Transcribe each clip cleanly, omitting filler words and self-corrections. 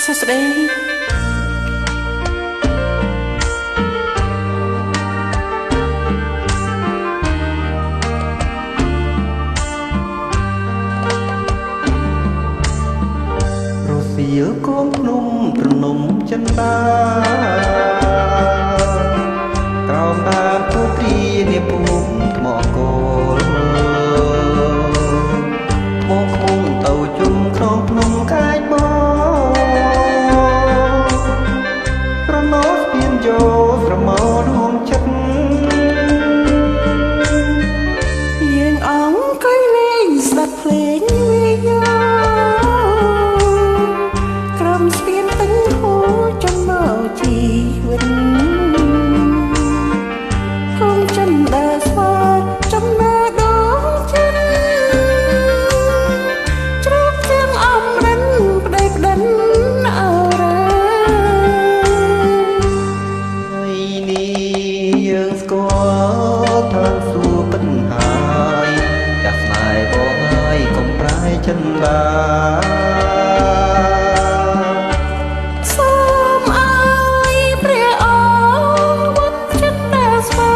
សួស្តីរសៀលគោមភ្នំត្រនំចិនតាក្រោមដើមទូទ្រានាភូមិថ្មគោលមកឃុំទៅជុំក្នុងភ្នំកាយបងប្រណោស្ពានយោស្រមោលរួមចិត្តយើងអង្គុយលេងស្ដាប់ភ្លេងវាយោក្រំស្ពានទិញហូរចំណោជីវិតគង់ចិនដើរស្វាចំណើដងចិត្តជ្រូកជាងអំរិនប្តីប្តិនអរ៉ាថ្ងៃនេះយើងស្គាល់ឋានសួគ៌ពិតហើយចាស់ស្នេហ៍បងហើយកុំប្រែចិនដាសូមអើយព្រះអង្គវត្តចិត្តតែស្វា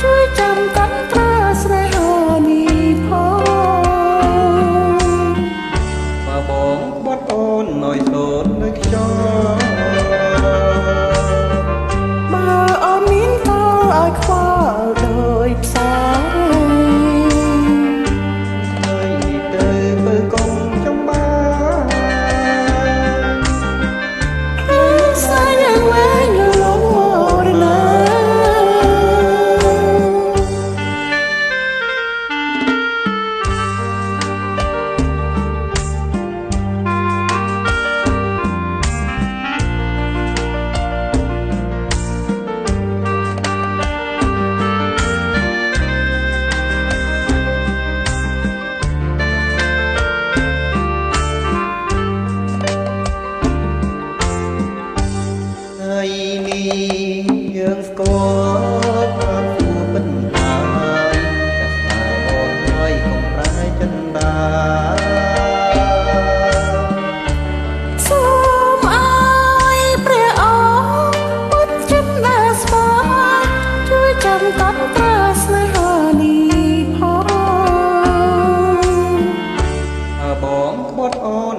ជួយចាំកាន់ត្រាស្នេហានេះផងបើបងបាត់អូនឲ្យសូននៅខ្យល់បើអូនមានតើឲ្យខ្វល់ដោយផ្សាហើយនេះទៅបើកុំចំបាស្នេហ៍យ៉ាងវែងលងមរណាថ្ងៃនេះយើងស្គាល់ឋានសួគ៌ពិតហើយចាស់ស្នេហ៍បងហើយកុំប្រែចិនដាសូមអើយព្រះអង្គពុតចិត្តតែស្វាជួយចាំកាន់ត្រាស្នេហានេះផងបើបងក្បត់អូន